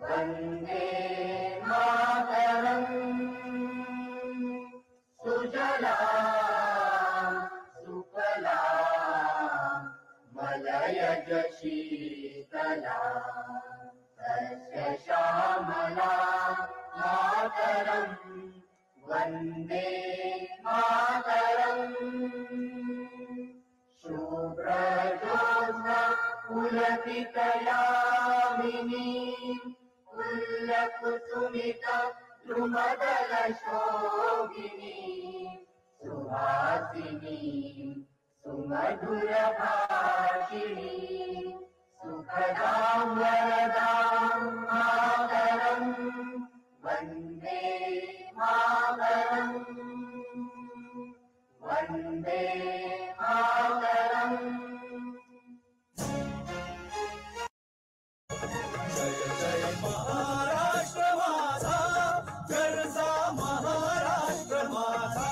वन्दे मातरम्। सुजलां सुफलां मलयज शीतलां सस्य श्यामलां मातरम् वन्दे मातरम्। शुभ्रजोत्स्ना पुलकितयामिनी पुल्लकुसुमिता द्रुमदलशोभिनी सुहासिनी सुमधुरभाषिणी सुखदां वरदां मातरम् वन्दे मातरम्। वन्दे मातरम्। जय जय महाराष्ट्र माझा गरजा महाराष्ट्र माझा।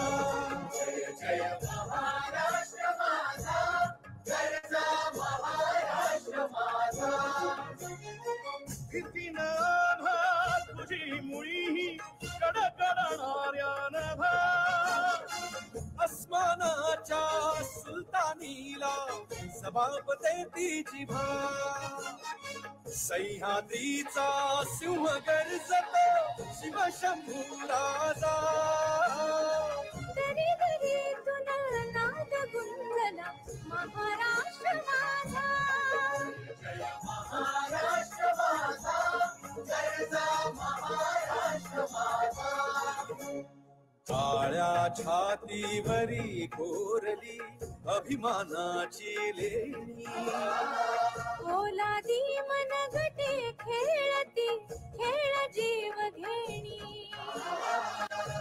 जय जय महाराष्ट्र माझा गरजा महाराष्ट्र माझा। भीतीनं आभाळ तुझी मुळी कडकडणाऱ्या नभा अस्मानाच्या सुलतानीला सभापते ती जिभा सह्याद्रीचा सिंह गर्जतो शिवशंभू राजा। दरी दरीतून नाद गुंजला महाराष्ट्र माझा। जय महाराष्ट्र माझा गरजा महाराष्ट्र माझा। काळ्या छातीवरी कोरली अभिमानाची लेणी ओलादी मनगटे खेळती खेळ जीव घेणी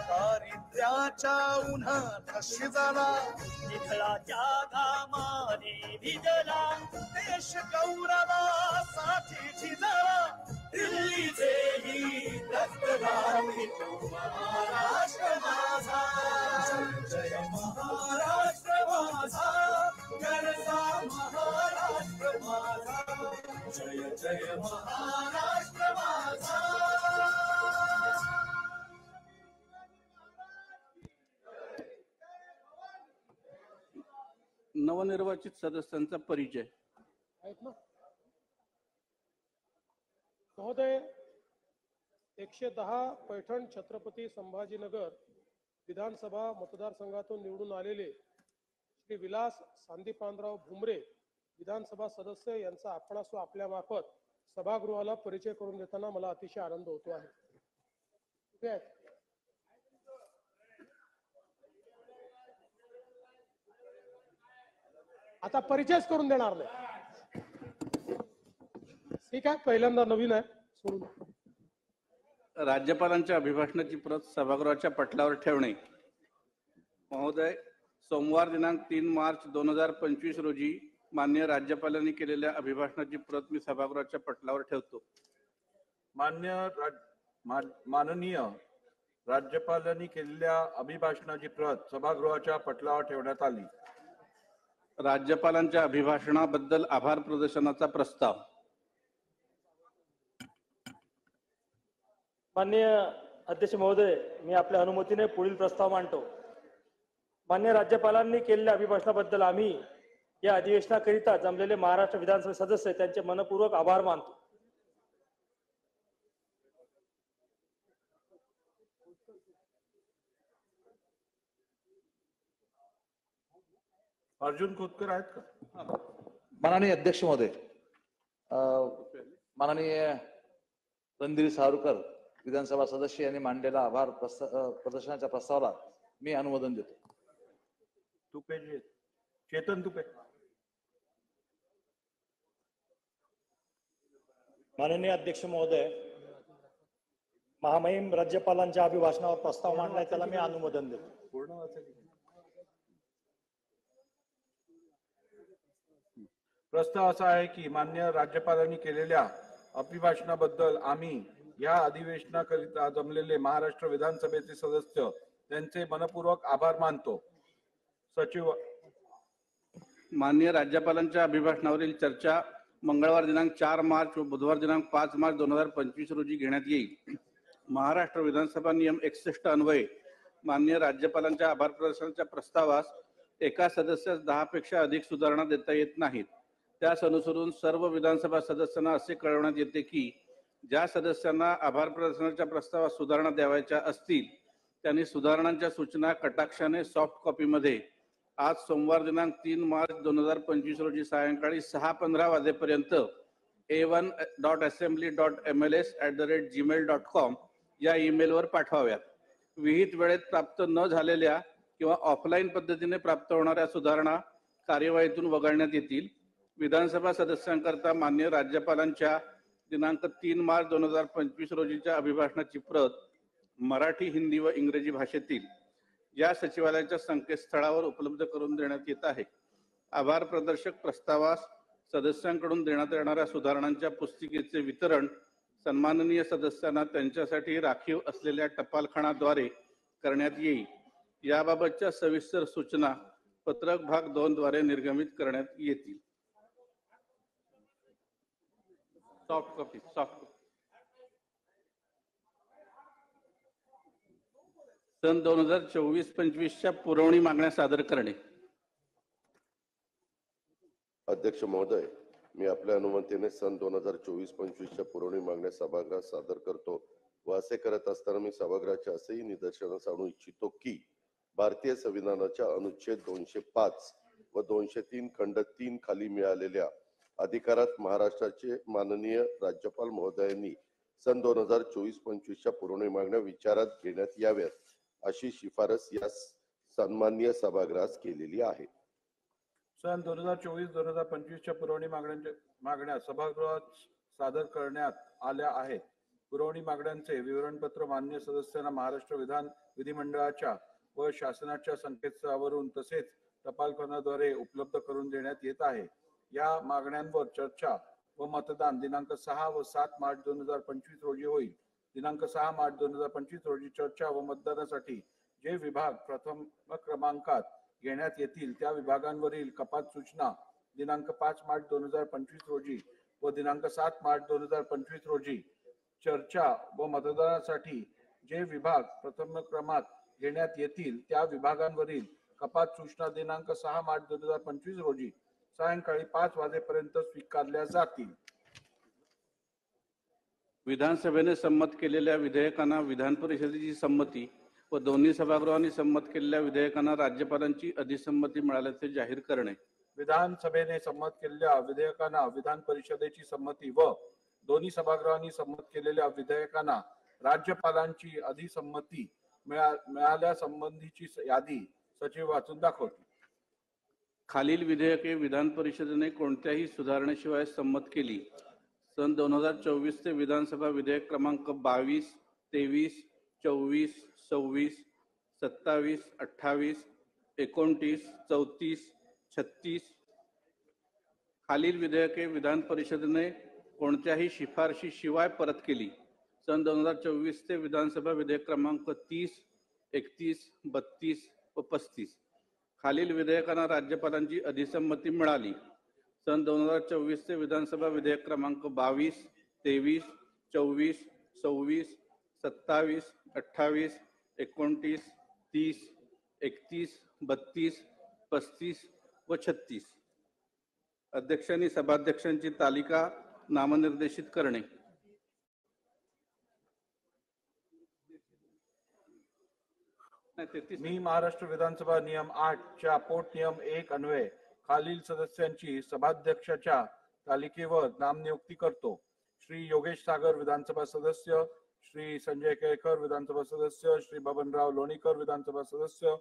दारिद्र्याच्या उन्हात शिजला विठ्ठलाच्या घामाने भिजला देश गौरवासाठी झिजला दिल्लीचे ही रक्तदानी तो महाराष्ट्र माझा। जय महाराष्ट्र माझा गरजा महाराष्ट्र माझा। जय जय महाराष्ट्र माझा। नवनिर्वाचित सदस्यांचा परिचय। महोदय 110 पैठण छत्रपती संभाजीनगर विधानसभा मतदारसंघातून निवडून आलेले श्री विलास संदीपानराव भुमरे विधानसभा सदस्य यांचा आपणास आपल्या मार्फत सभागृहाला परिचय करून देताना मला अतिशय आनंद होतो आहे। ठीक आहे, आता परिचयच करून देणार नाही। ठीक आहे, पहिल्यांदा नवीन आहे सोडून। राज्यपालांच्या अभिभाषणाची प्रत सभागृहाच्या पटलावर ठेवणे। महोदय, सोमवार दिनांक 3 मार्च 2025 रोजी माननीय राज्यपालांनी केलेल्या अभिभाषणाची प्रत मी सभागृहाच्या पटलावर ठेवतो। माननीय राज्यपालांनी केलेल्या अभिभाषणाची प्रत सभागृहाच्या पटलावर ठेवण्यात आली। राज्यपालांच्या अभिभाषणाबद्दल आभार प्रदर्शनाचा प्रस्ताव। माननीय अध्यक्ष महोदय, मी आपल्या अनुमतीने पुढील प्रस्ताव मांडतो। माननीय राज्यपालांनी केलेल्या अभिभाषणाबद्दल आम्ही या अधिवेशनाकरिता जमलेले महाराष्ट्र विधानसभा सदस्य त्यांचे मनपूर्वक आभार मानतो। अर्जुन खोतकर आहेत का? माननीय अध्यक्ष महोदय, माननीय रणधीर सावरकर विधानसभा सदस्य यांनी मांडलेला आभार प्रदर्शनाच्या प्रस्तावाला मी अनुमोदन देतो। तुपे चेतन तुपे। माननीय अध्यक्ष महोदय, महामहिम राज्यपालांच्या अभिभाषणावर प्रस्ताव मांडलाय त्याला मी अनुमोदन देतो। प्रस्ताव असा आहे की माननीय राज्यपालांनी केलेल्या अभिभाषणाबद्दल आम्ही या अधिवेशनाकरिता जमलेले महाराष्ट्र विधानसभेचे सदस्य त्यांचे मनपूर्वक आभार मानतो। सचिव। माननीय राज्यपालांच्या अभिभाषणावरील चर्चा मंगळवार दिनांक 4 मार्च व बुधवार दिनांक 5 मार्च 2025 रोजी घेण्यात येईल. महाराष्ट्र विधानसभा नियम 61 अन्वये माननीय राज्यपालांच्या आभार प्रदर्शनाच्या प्रस्तावास एका सदस्यास 10 पेक्षा अधिक सुधारणा देता येत नाहीत. त्यास अनुसरून सर्व विधानसभा सदस्यांना असे कळवण्यात येते की ज्या सदस्यांना आभार प्रदर्शनाच्या प्रस्तावास सुधारणा द्यावयाच्या असतील त्यांनी सुधारणांच्या सूचना कटाक्षाने सॉफ्ट कॉपीमध्ये आज सोमवार दिनांक 3 मार्च 2025 रोजी सायंकाळी 6:15 वाजेपर्यंत a1.assembly.mls@gmail.com या ईमेलवर पाठवाव्यात. विहित वेळेत प्राप्त न झालेल्या किंवा ऑफलाईन पद्धतीने प्राप्त होणाऱ्या सुधारणा कार्यवाहीतून वगळण्यात येतील. विधानसभा सदस्यांकरता माननीय राज्यपालांच्या दिनांक 3 मार्च 2025 रोजीच्या अभिभाषणाची प्रत मराठी, हिंदी व इंग्रजी भाषेतील या सचिवालयाच्या संकेतस्थळावर उपलब्ध करून देण्यात येत आहे. आभार प्रदर्शक प्रस्तावास सदस्यांकडून देण्यात येणाऱ्या सुधारणांच्या पुस्तिकेचे वितरण सन्माननीय सदस्यांना त्यांच्यासाठी राखीव असलेल्या टपालखानाद्वारे करण्यात येईल. याबाबतच्या सविस्तर सूचना पत्रक भाग 2 द्वारे निर्गमित करण्यात येतील. सॉफ्ट कॉपी सन 2024-25च्या पुरवणी मागण्या सादर करणे. अध्यक्ष महोदय, मी आपल्या अनुमतीने सन 2024-25च्या पुरवणी मागण्या सभागृहात सादर करतो व असे करत असताना मी सभागृहाच्या असेही निदर्शनास आणू इच्छितो की भारतीय संविधानाच्या अनुच्छेद 205 व 203 खंड 3 खाली मिळालेल्या अधिकारात महाराष्ट्राचे माननीय राज्यपाल महोदयांनी सन 2024-25च्या पुरवणी मागण्या विचारात घेण्यात याव्यात अशी शिफारस या सन्माननीय सभागृहास केलेली आहे. सन 2024-2025च्या पुरवणी मागण्या सभागृहात सादर करण्यात आल्या आहेत. पुरवणी मागण्यांचे विवरणपत्र मान्य सदस्यांना महाराष्ट्र विधिमंडळाच्या व शासनाच्या संकेतस्थळावरून तसेच टपालखान्याद्वारे उपलब्ध करून देण्यात येत आहे. या मागण्यांवर चर्चा व मतदान दिनांक 6 व 7 मार्च 2025 रोजी होईल. दिनांक 6 मार्च 2025 रोजी चर्चा व मतदानासाठी जे विभाग प्रथम क्रमांकात घेण्यात येतील त्या विभागांवरील कपात सूचना दिनांक 5 मार्च 2025 रोजी व दिनांक 7 मार्च 2025 रोजी चर्चा व मतदानासाठी जे विभाग प्रथम क्रमात घेण्यात येतील त्या विभागांवरील कपात सूचना दिनांक 6 मार्च 2025 रोजी सायंकाळी 5 वाजेपर्यंत स्वीकारल्या जातील. विधानसभेने संमत केलेल्या विधेयकांना विधान परिषदेची संमती व दोन्ही सभागृहांनी संमत केलेल्या विधेयकांना राज्यपालांची अधिसंमती मिळाल्याचे जाहीर करणे. विधानसभेने संमत केलेल्या विधेयकांना विधान परिषदेची संमती व दोन्ही सभागृहांनी संमत केलेल्या विधेयकांना राज्यपालांची अधिसंमती मिळाल्या संबंधीची यादी सचिव वाचून दाखवतील. खालील विधेयके विधान परिषदेने कोणत्याही सुधारणेशिवाय संमत केली. सन 2024 चे विधानसभा विधेयक क्रमांक 22, 23, 24, 26, 27, 28, 29, 34, 36. खालील विधेयके विधान परिषदेने कोणत्याही शिफारशीशिवाय परत केली. सन 2024 चे विधानसभा विधेयक क्रमांक 30, 31, 32 व 35. खालील विधेयकांना राज्यपालांची अधिसंमती मिळाली. सन 2024 चे विधानसभा विधेयक क्रमांक 22, 23, 24, 26, 27, 28, 29, 30, 31, 32, 35 व 36. अध्यक्षांनी सभाध्यक्षांची तालिका नामनिर्देशित करणे. मी महाराष्ट्र विधानसभा नियम 8 च्या पोट नियम 1 अन्वये खालील सदस्यांची सभाध्यक्षाच्या तालिकेवर नामनियुक्ती करतो. श्री योगेश सागर विधानसभा सदस्य, श्री संजय केळकर विधानसभा सदस्य, श्री बबनराव लोणीकर विधानसभा सदस्य,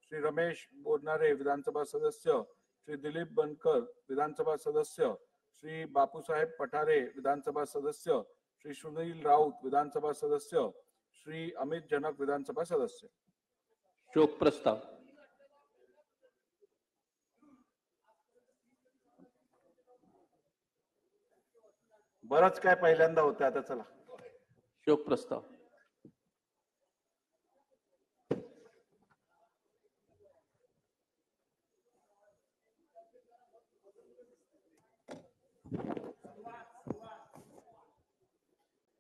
श्री रमेश बोरनारे विधानसभा सदस्य, श्री दिलीप बनकर विधानसभा सदस्य, श्री बापूसाहेब पठारे विधानसभा सदस्य, श्री सुनील राऊत विधानसभा सदस्य, श्री अमित जनक विधानसभा सदस्य. शोक प्रस्ताव. बरंच काय पहिल्यांदा होतं आता चला. शोक प्रस्ताव.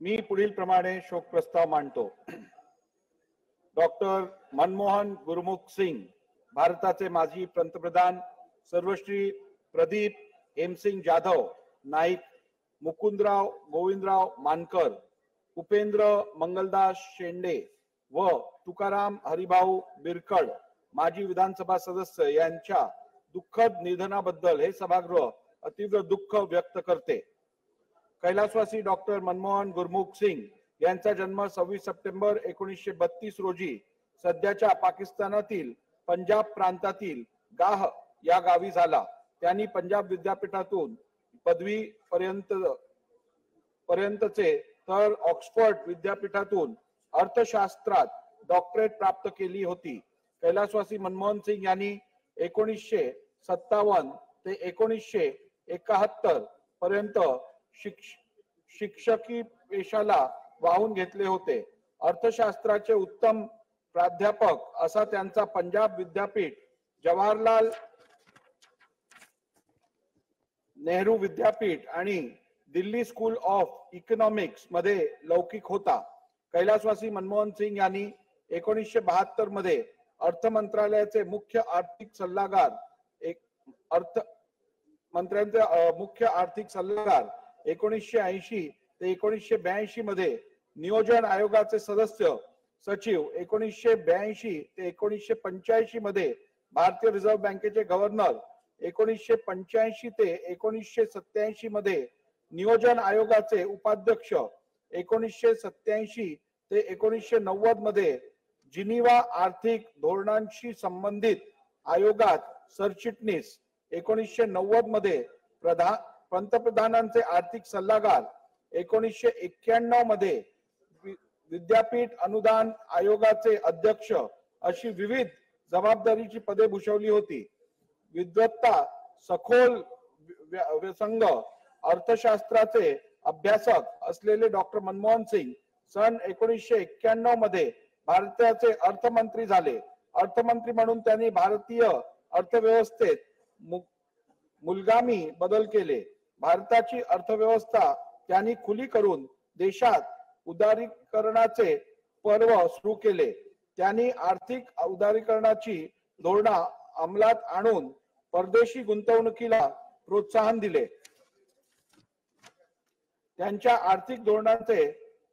मी पुढील प्रमाणे शोक प्रस्ताव मांडतो. डॉक्टर मनमोहन गुरमुख सिंग, भारताचे माजी पंतप्रधान सर्वश्री प्रदीप हेमसिंग जाधव नाईक, मुकुंदराव गोविंदराव मानकर, उपेंद्र मंगलदास शेंडे व तुकाराम हरिभाऊ बिरकड माजी विधानसभा सदस्य यांच्या दुःखद निधनाबद्दल हे सभागृह अतीव्र दुःख व्यक्त करते. कैलासवासी डॉक्टर मनमोहन गुरमुख सिंग यांचा जन्म 26 सप्टेंबर 1932 रोजी सध्याच्या पाकिस्तानातील पंजाब प्रांतातील गाह या गावी झाला. त्यांनी पंजाब विद्यापीठातून पदवी पर्यंतचे तर ऑक्सफर्ड विद्यापीठातून अर्थशास्त्रात डॉक्टरेट प्राप्त केली होती. कैलासवासी मनमोहन सिंग यांनी 1957 ते 1971 पर्यंत शिक्षकी पेशाला वाहून घेतले होते. अर्थशास्त्राचे उत्तम प्राध्यापक असा त्यांचा पंजाब विद्यापीठ, जवाहरलाल नेहरू विद्यापीठ आणि दिल्ली स्कूल ऑफ इकॉनॉमिक्स मध्ये लौकिक होता. कैलासवासी मनमोहन सिंग यांनी 1972 मध्ये अर्थ मंत्रालयाचे मुख्य आर्थिक सल्लागार 1980 ते 1982 मध्ये नियोजन आयोगाचे सदस्य सचिव, 1982 ते 1985 मध्ये भारतीय रिझर्व्ह बँकेचे गव्हर्नर, 1985 ते 1987 मध्ये नियोजन आयोगाचे उपाध्यक्ष, 1987 ते 1990 मध्ये जिनिव्हा आर्थिक धोरणांशी संबंधित आयोगात सरचिटणीस, 1990 मध्ये पंतप्रधानांचे आर्थिक सल्लागार, 1991 मध्ये विद्यापीठ अनुदान आयोगाचे अध्यक्ष अशी विविध जबाबदारीची पदे भूषवली होती. विद्वत्ता, सखोल व्यसंग अर्थशास्त्राचे अभ्यासक असलेले डॉक्टर मनमोहन सिंग सन 1991 मध्ये भारताचे अर्थमंत्री झाले. अर्थमंत्री म्हणून त्यांनी भारतीय अर्थव्यवस्थेत मूलगामी बदल केले. भारताची अर्थव्यवस्था त्यांनी खुली करून देशात उदारीकरणाचे पर्व सुरू केले. त्यांनी आर्थिक उदारीकरणाची धोरणा अंमलात आणून परदेशी गुंतवणुकीला प्रोत्साहन दिले. त्यांच्या आर्थिक धोरणांचे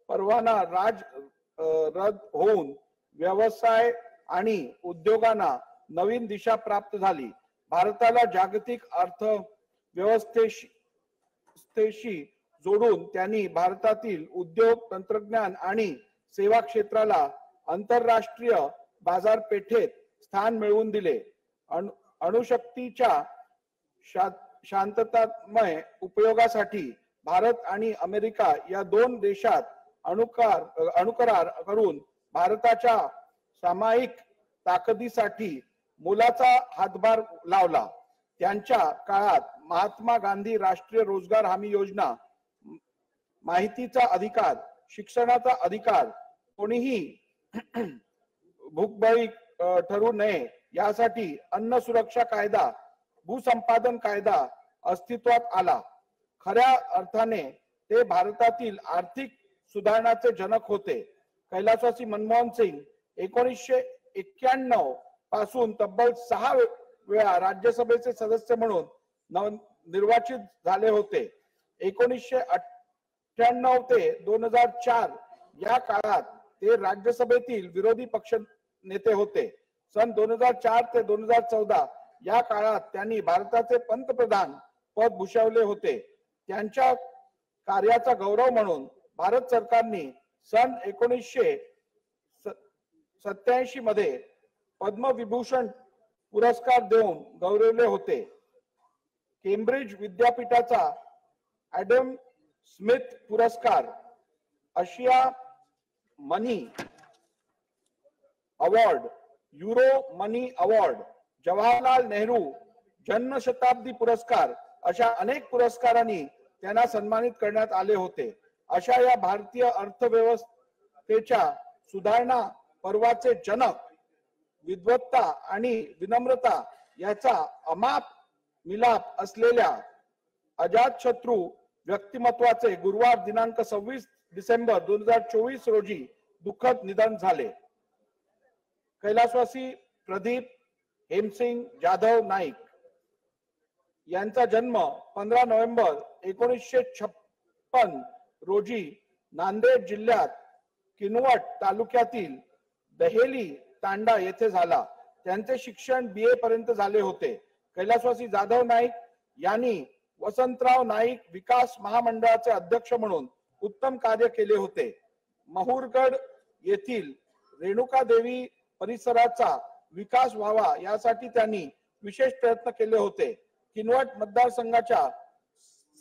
परवाना रद्द होऊन व्यवसाय आणि उद्योगांना नवीन दिशा प्राप्त झाली. भारताला जागतिक अर्थव्यवस्थेशी जोडून त्यांनी भारतातील उद्योग, तंत्रज्ञान आणि सेवा क्षेत्राला आंतरराष्ट्रीय बाजारपेठेत स्थान मिळवून दिले. अणुशक्तीच्या शांततामय उपयोगासाठी भारत आणि अमेरिका या दोन देशात अणुकरार करून भारताच्या सामायिक ताकदीसाठी मोलाचा हातभार लावला. त्यांच्या काळात महात्मा गांधी राष्ट्रीय रोजगार हमी योजना, माहितीचा अधिकार, शिक्षणाचा अधिकार, कोणीही भूकबळी ठरू नये यासाठी अन्न सुरक्षा कायदा, भूसंपादन कायदा अस्तित्वात आला. खऱ्या अर्थाने ते भारतातील आर्थिक सुधारणाचे जनक होते. कैलासवासी मनमोहन सिंग 1991 पासून तब्बल 6 वेळा राज्यसभेचे सदस्य म्हणून निर्वाचित झाले होते. 1998 ते 2004 या काळात ते राज्यसभेतील विरोधी पक्ष नेते होते. सन 2004 ते 2014 या काळात त्यांनी भारताचे पंतप्रधान पद भूषवले होते. त्यांच्या कार्याचा गौरव म्हणून भारत सरकारने सन 1987 मध्ये पद्मविभूषण पुरस्कार देऊन गौरवले होते. केम्ब्रिज विद्यापीठाचा ॲडम स्मिथ पुरस्कार, आशिया मनी अवॉर्ड, युरो मनी अवॉर्ड, जवाहरलाल नेहरू जन्मशताब्दी पुरस्कार अशा अनेक पुरस्कारांनी त्यांना सन्मानित करण्यात आले होते. अशा या भारतीय अर्थव्यवस्थेच्या सुधारणा पर्वाचे जनक, विद्वत्ता आणि विनम्रता याचा अमाप असलेल्या अजातशत्रू व्यक्तिमत्वाचे गुरुवार दिनांक 26 डिसेंबर 2024 रोजी दुःखद निधन झाले. कैलासवासी प्रदीप हेमसिंग जाधव नाईक यांचा जन्म 15 नोव्हेंबर 1956 रोजी नांदेड जिल्ह्यात किनवट तालुक्यातील दहेली तांडा येथे झाला. त्यांचे शिक्षण BA पर्यंत झाले होते. कैलासवासी जाधव नाईक यांनी वसंतराव नाईक विकास महामंडळाचे अध्यक्ष म्हणून उत्तम कार्य केले होते. महुरगड येथील रेणुका देवी परिसराचा विकास व्हावा यासाठी त्यांनी विशेष प्रयत्न केले होते. किनवट मतदारसंघाच्या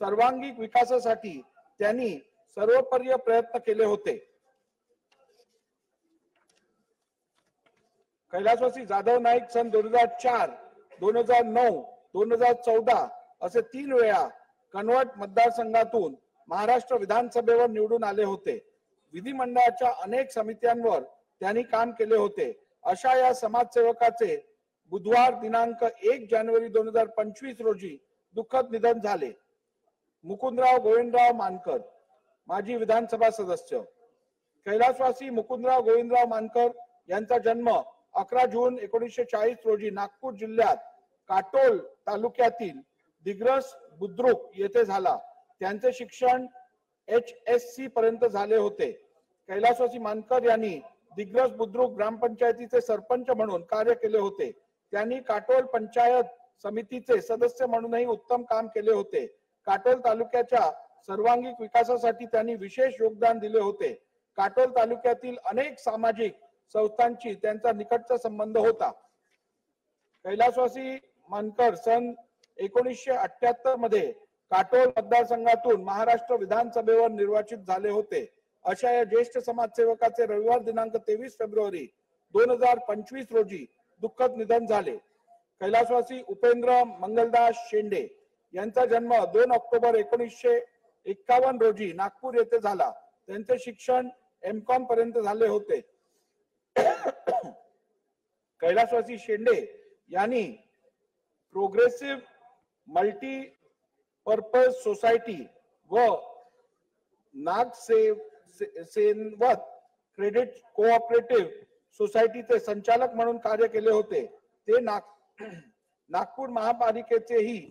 सर्वांगीण विकासासाठी त्यांनी सर्वोपरी प्रयत्न केले होते. कैलासवासी जाधव नाईक सन 2004, 2009, 2014 असे 3 वेळा कनवट मतदारसंघातून महाराष्ट्र विधानसभेवर निवडून आले होते. विधिमंडळाच्या अनेक समित्यांवर त्यांनी काम केले होते. अशा या समाजसेवकाचे बुधवार दिनांक 1 जानेवारी 2025 रोजी दुःखद निधन झाले. मुकुंदराव गोविंदराव मानकर, माजी विधानसभा सदस्य. कैलासवासी मुकुंदराव गोविंदराव मानकर यांचा जन्म 11 जून 1940 रोजी नागपूर जिल्ह्यात काटोल तालुक्यातील दिग्रस बुद्रुक येथे झाला. त्यांचे शिक्षण HSC पर्यंत झाले होते. कैलासवासी मानकर यांनी दिग्रस बुद्रुक ग्रामपंचायतीचे सरपंच म्हणून कार्य केले होते. त्यांनी काटोल पंचायत समितीचे सदस्य म्हणूनही उत्तम काम केले होते. काटोल तालुक्याच्या सर्वांगीण विकासासाठी त्यांनी विशेष योगदान दिले होते. काटोल तालुक्यातील अनेक सामाजिक संस्थांशी त्यांचा निकटचा संबंध होता. कैलासवासी मानकर सन 1978 मध्ये काटोल मतदारसंघातून महाराष्ट्र विधानसभेवर निर्वाचित झाले होते. अशा या ज्येष्ठ समाजसेवकाचे रविवार दिनांक 23 फेब्रुवारी 2025 रोजी दुःखद निधन झाले. कैलासवासी उपेंद्र मंगलदास शेंडे यांचा जन्म 2 ऑक्टोबर 1951 रोजी नागपूर येथे झाला. त्यांचे शिक्षण MCOM पर्यंत झाले होते. कैलासवासी शेंडे यांनी प्रोग्रेसिव्ह मल्टीपर्पज सोसायटी व नागसेवत क्रेडिट कोऑपरेटिव्ह सोसायटीचे संचालक म्हणून कार्य केले होते. ते नागपूर महापालिकेचेही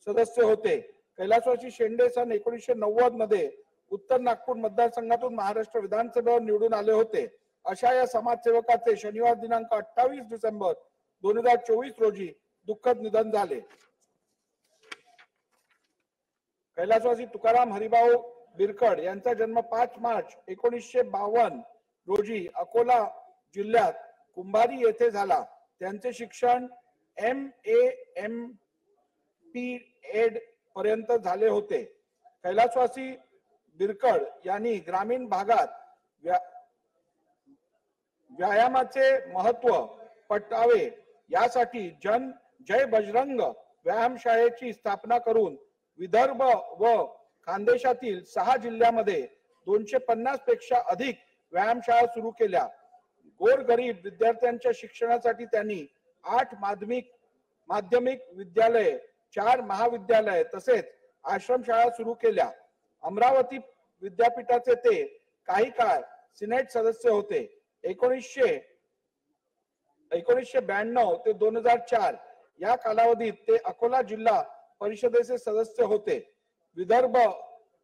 सदस्य होते. कैलासवासी शेंडे सन 1990 मध्ये उत्तर नागपूर मतदारसंघातून महाराष्ट्र विधानसभेवर निवडून आले होते. अशा या समाजसेवकाचे शनिवार दिनांक 28 डिसेंबर 2024 रोजी दुःखद निधन झाले. कैलासवासी तुकाराम हरिभाऊ बिरकड यांचा जन्म 5 मार्च 1952 रोजी अकोला जिल्ह्यात कुंभारी येथे झाला. त्यांचे शिक्षण MA-MP.Ed पर्यंत झाले होते. कैलासवासी बिरकड यांनी ग्रामीण भागात व्यायामाचे महत्व पटवावे यासाठी जय बजरंग व्यायामशाळेची स्थापना करून विदर्भ व खानदेशातील 6 जिल्ह्यामध्ये 250 पेक्षा अधिक व्यायामशाळा सुरू केल्या. गोरगरीब विद्यार्थ्यांच्या शिक्षणासाठी त्यांनी 8 माध्यमिक विद्यालय, 4 महाविद्यालय तसेच आश्रमशाळा सुरू केल्या. अमरावती विद्यापीठाचे ते काही काळ सिनेट सदस्य होते. 1992 ते 2004 या कालावधीत ते अकोला जिल्हा परिषदेचे सदस्य होते. विदर्भ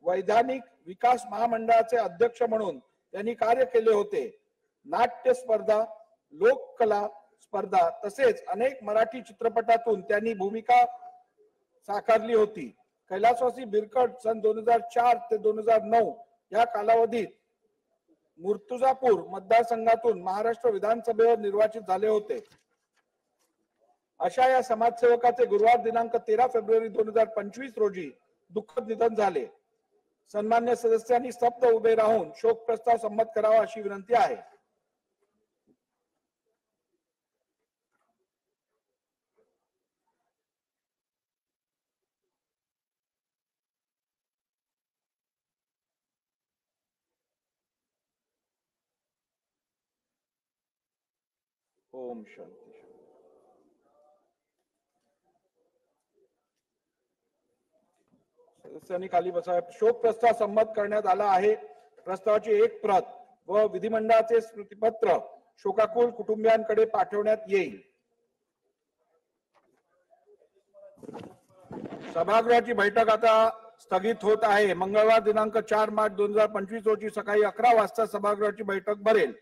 वैधानिक विकास महामंडळाचे अध्यक्ष म्हणून त्यांनी कार्य केले होते. नाट्य स्पर्धा, लोककला स्पर्धा तसेच अनेक मराठी चित्रपटातून त्यांनी भूमिका साकारली होती. कैलासवासी बिरकड सन 2004 ते 2009 या कालावधीत मुर्तुजापूर मतदारसंघातून महाराष्ट्र विधानसभेवर निर्वाचित झाले होते. अशा या समाजसेवकाचे गुरुवार दिनांक 13 फेब्रुवारी 2025 रोजी दुःखद निधन झाले. सन्मान्य सदस्यांनी स्तब्ध उभे राहून शोक प्रस्ताव संमत करावा अशी विनंती आहे. ओम शांती. सदस्यांनी खाली बसावे. शोक प्रस्ताव संमत करण्यात आला आहे. प्रस्तावाची एक प्रत व विधिमंडळाचे स्मृतिपत्र शोकाकुल कुटुंबियांकडे पाठवण्यात येईल. सभागृहाची बैठक आता स्थगित होत आहे. मंगळवार दिनांक 4 मार्च 2025 रोजी सकाळी 11 वाजता सभागृहाची बैठक भरेल.